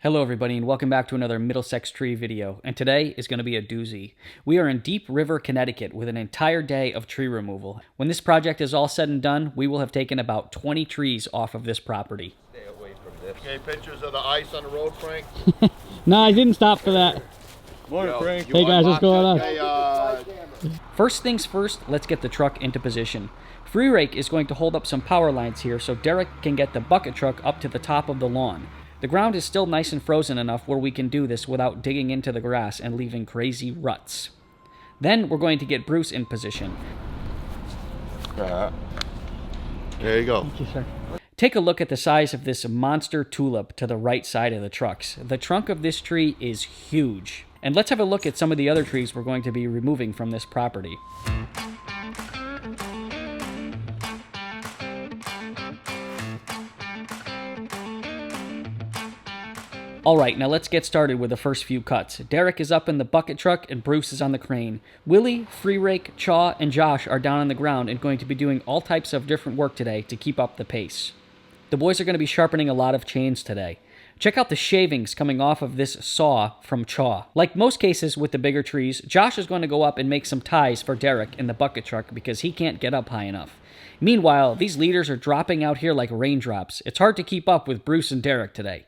Hello everybody and welcome back to another Middlesex tree video, and today is going to be a doozy. We are in Deep River, Connecticut with an entire day of tree removal. When this project is all said and done, we will have taken about 20 trees off of this property. Stay away from this. Okay, pictures of the ice on the road, Frank? No, I didn't stop for that. Morning, Frank. Hey guys, what's going on? First things first, let's get the truck into position. Free Rake is going to hold up some power lines here so Derek can get the bucket truck up to the top of the lawn. The ground is still nice and frozen enough where we can do this without digging into the grass and leaving crazy ruts. Then we're going to get Bruce in position. There you go. Thank you, sir. Take a look at the size of this monster tulip to the right side of the trucks. The trunk of this tree is huge. And let's have a look at some of the other trees we're going to be removing from this property. Alright, now let's get started with the first few cuts. Derek is up in the bucket truck and Bruce is on the crane. Willie, Free Rake, Chaw, and Josh are down on the ground and going to be doing all types of different work today to keep up the pace. The boys are going to be sharpening a lot of chains today. Check out the shavings coming off of this saw from Chaw. Like most cases with the bigger trees, Josh is going to go up and make some ties for Derek in the bucket truck because he can't get up high enough. Meanwhile, these leaders are dropping out here like raindrops. It's hard to keep up with Bruce and Derek today.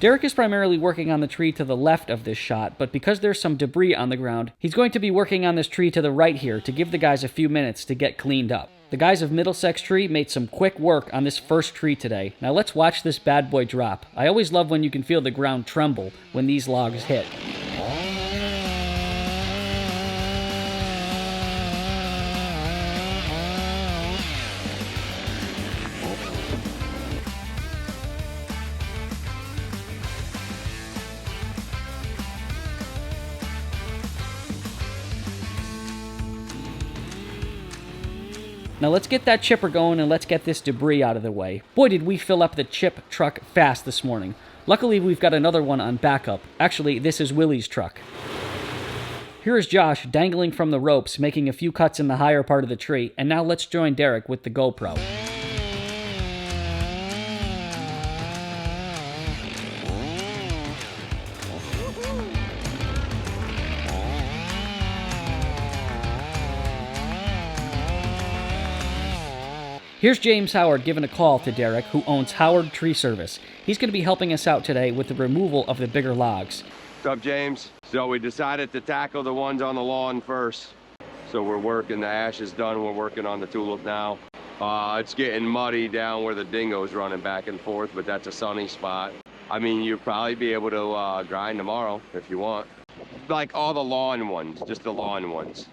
Derek is primarily working on the tree to the left of this shot, but because there's some debris on the ground, he's going to be working on this tree to the right here to give the guys a few minutes to get cleaned up. The guys of Middlesex Tree made some quick work on this first tree today. Now let's watch this bad boy drop. I always love when you can feel the ground tremble when these logs hit. Now let's get that chipper going and let's get this debris out of the way. Boy, did we fill up the chip truck fast this morning. Luckily, we've got another one on backup. Actually, this is Willie's truck. Here is Josh dangling from the ropes, making a few cuts in the higher part of the tree, and now let's join Derek with the GoPro. Here's James Howard giving a call to Derek, who owns Howard Tree Service. He's going to be helping us out today with the removal of the bigger logs. What's up, James? So we decided to tackle the ones on the lawn first. So we're working, the ash is done, we're working on the tulip now. It's getting muddy down where the dingo's running back and forth, but that's a sunny spot. I mean, you'll probably be able to grind tomorrow if you want. Like all the lawn ones, just the lawn ones.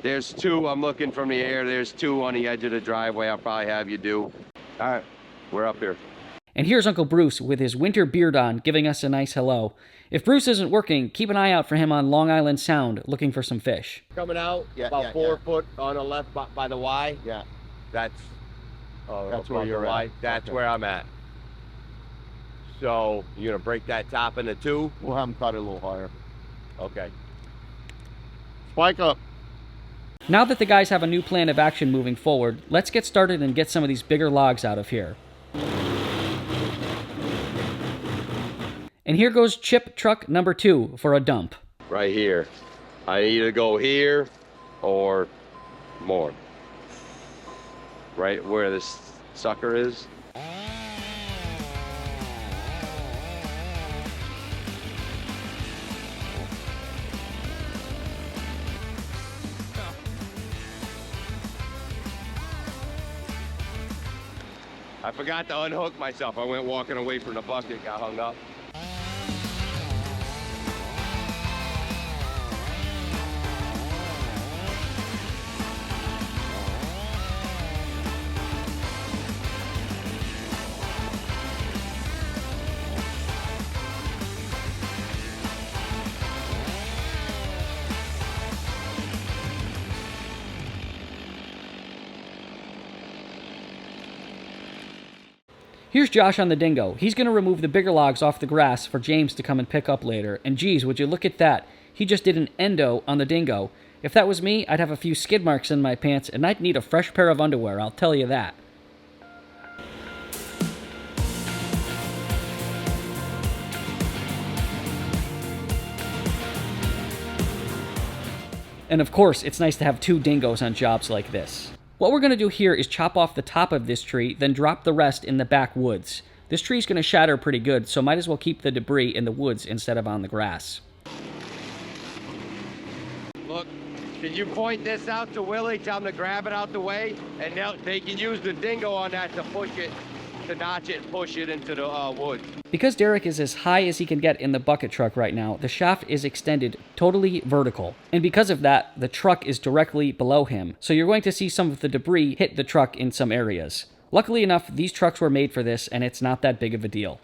There's two, I'm looking from the air, there's two on the edge of the driveway I'll probably have you do. All right, we're up here. And here's Uncle Bruce with his winter beard on, giving us a nice hello. If Bruce isn't working, keep an eye out for him on Long Island Sound, looking for some fish. Coming out, about 4 foot on the left by the Y. Yeah. That's where you're at. That's Okay. where I'm at. So you're gonna break that top into two? We'll have them cut it a little higher. Okay. Spike up. Now that the guys have a new plan of action moving forward, let's get started and get some of these bigger logs out of here. And here goes chip truck number 2 for a dump. Right here. I either go here or more. Right where this sucker is. I forgot to unhook myself. I went walking away from the bucket, got hung up. Here's Josh on the dingo. He's going to remove the bigger logs off the grass for James to come and pick up later. And geez, would you look at that? He just did an endo on the dingo. If that was me, I'd have a few skid marks in my pants, and I'd need a fresh pair of underwear, I'll tell you that. And of course, it's nice to have 2 dingoes on jobs like this. What we're going to do here is chop off the top of this tree, then drop the rest in the backwoods. This tree's going to shatter pretty good, so might as well keep the debris in the woods instead of on the grass. Look, can you point this out to Willie? Tell him to grab it out the way, and they can use the dingo on that to push it, to notch it and push it into the woods. Because Derek is as high as he can get in the bucket truck right now, the shaft is extended totally vertical. And because of that, the truck is directly below him. So you're going to see some of the debris hit the truck in some areas. Luckily enough, these trucks were made for this, and it's not that big of a deal.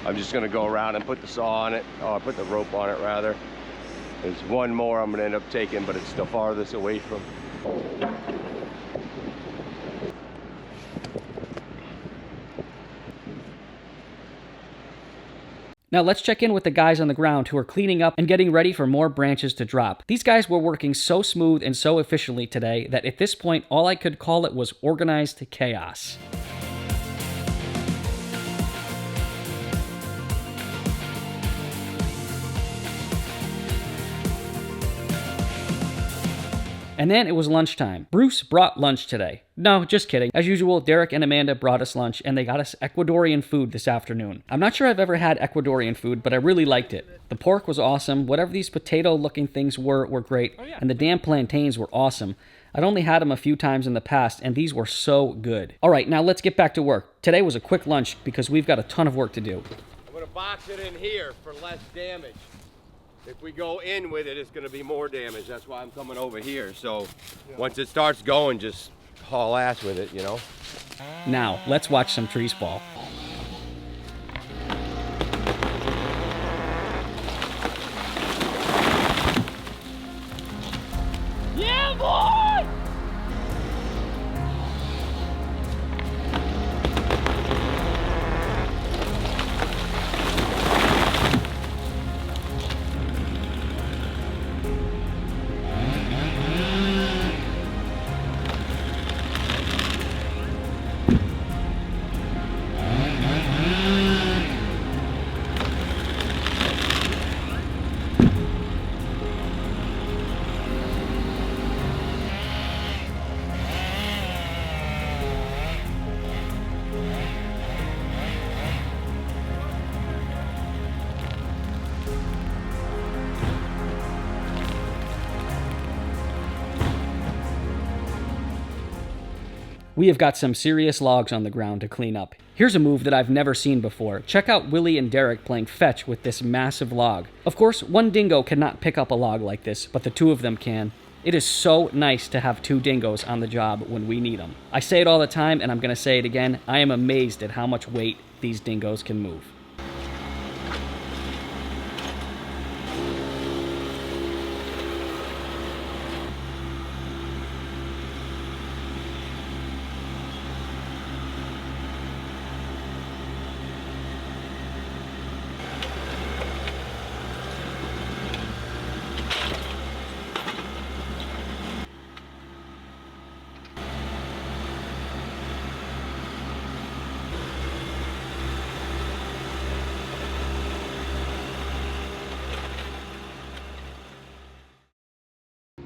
I'm just gonna go around and put the saw on it, or put the rope on it rather. There's one more I'm gonna end up taking, but it's the farthest away from. Now let's check in with the guys on the ground who are cleaning up and getting ready for more branches to drop. These guys were working so smooth and so efficiently today that at this point all I could call it was organized chaos. And then it was lunchtime. Bruce brought lunch today. No, just kidding. As usual, Derek and Amanda brought us lunch, and they got us Ecuadorian food this afternoon. I'm not sure I've ever had Ecuadorian food, but I really liked it. The pork was awesome. Whatever these potato-looking things were great. And the damn plantains were awesome. I'd only had them a few times in the past, and these were so good. All right, now let's get back to work. Today was a quick lunch because we've got a ton of work to do. I'm gonna box it in here for less damage. If we go in with it, it's going to be more damage. That's why I'm coming over here. So once it starts going, just haul ass with it, you know? Now, let's watch some trees fall. Yeah, boy! We have got some serious logs on the ground to clean up. Here's a move that I've never seen before. Check out Willie and Derek playing fetch with this massive log. Of course, one dingo cannot pick up a log like this, but the 2 of them can. It is so nice to have 2 dingoes on the job when we need them. I say it all the time, and I'm going to say it again. I am amazed at how much weight these dingoes can move.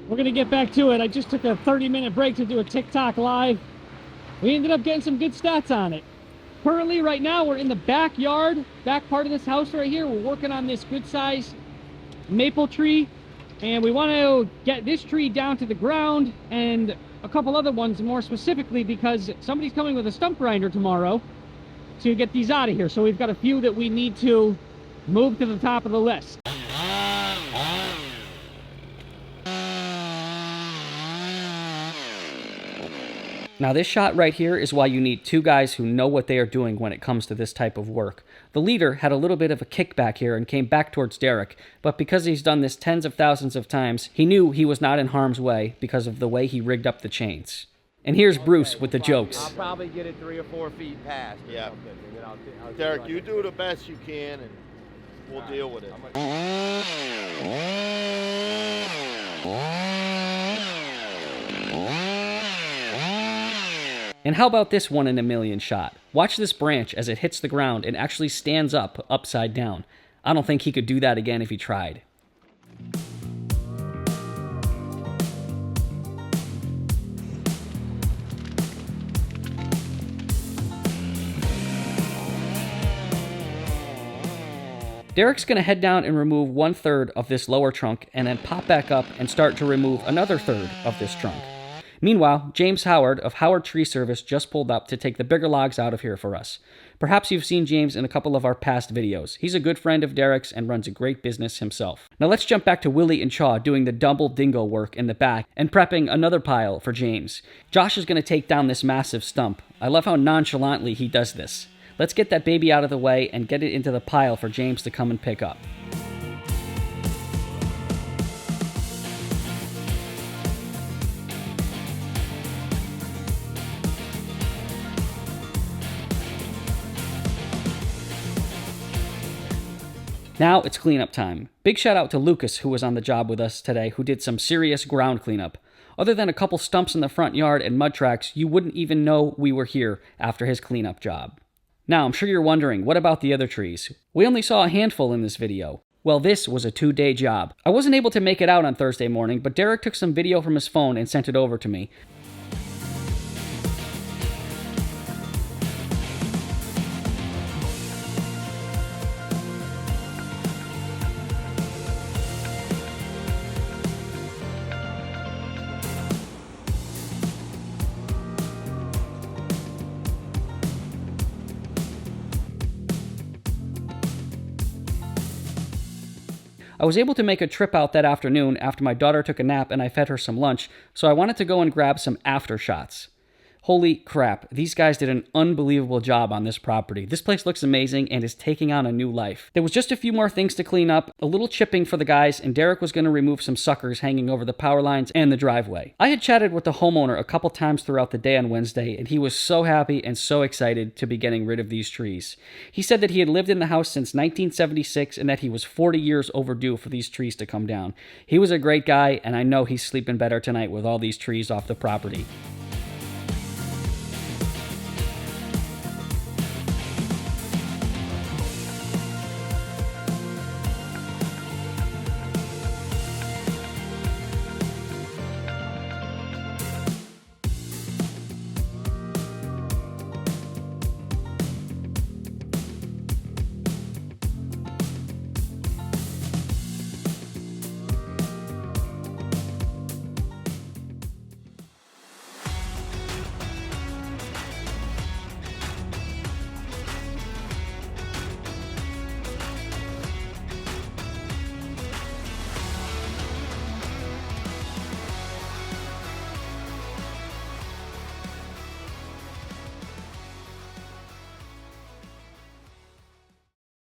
We're gonna get back to it. I just took a 30-minute break to do a TikTok live. We ended up getting some good stats on it. Currently, right now, we're in the backyard, back part of this house right here. We're working on this good size maple tree, and we want to get this tree down to the ground and a couple other ones more specifically because somebody's coming with a stump grinder tomorrow to get these out of here. So we've got a few that we need to move to the top of the list. Now this shot right here is why you need 2 guys who know what they are doing when it comes to this type of work. The leader had a little bit of a kickback here and came back towards Derek, but because he's done this tens of thousands of times, he knew he was not in harm's way because of the way he rigged up the chains. And here's Bruce with the I'll jokes. probably get it 3 or 4 feet past. Or Yeah. something, and then I'll Derek, you do the best you can, and we'll deal with it. And how about this 1 in a million shot? Watch this branch as it hits the ground and actually stands up upside down. I don't think he could do that again if he tried. Derek's going to head down and remove 1/3 of this lower trunk and then pop back up and start to remove another 1/3 of this trunk. Meanwhile, James Howard of Howard Tree Service just pulled up to take the bigger logs out of here for us. Perhaps you've seen James in a couple of our past videos. He's a good friend of Derek's and runs a great business himself. Now let's jump back to Willie and Chaw doing the double dingo work in the back and prepping another pile for James. Josh is going to take down this massive stump. I love how nonchalantly he does this. Let's get that baby out of the way and get it into the pile for James to come and pick up. Now it's cleanup time. Big shout out to Lucas, who was on the job with us today, who did some serious ground cleanup. Other than a couple stumps in the front yard and mud tracks, you wouldn't even know we were here after his cleanup job. Now, I'm sure you're wondering, what about the other trees? We only saw a handful in this video. Well, this was a 2-day job. I wasn't able to make it out on Thursday morning, but Derek took some video from his phone and sent it over to me. I was able to make a trip out that afternoon after my daughter took a nap and I fed her some lunch, so I wanted to go and grab some after shots. Holy crap, these guys did an unbelievable job on this property. This place looks amazing and is taking on a new life. There was just a few more things to clean up, a little chipping for the guys, and Derek was going to remove some suckers hanging over the power lines and the driveway. I had chatted with the homeowner a couple times throughout the day on Wednesday, and he was so happy and so excited to be getting rid of these trees. He said that he had lived in the house since 1976 and that he was 40 years overdue for these trees to come down. He was a great guy, and I know he's sleeping better tonight with all these trees off the property.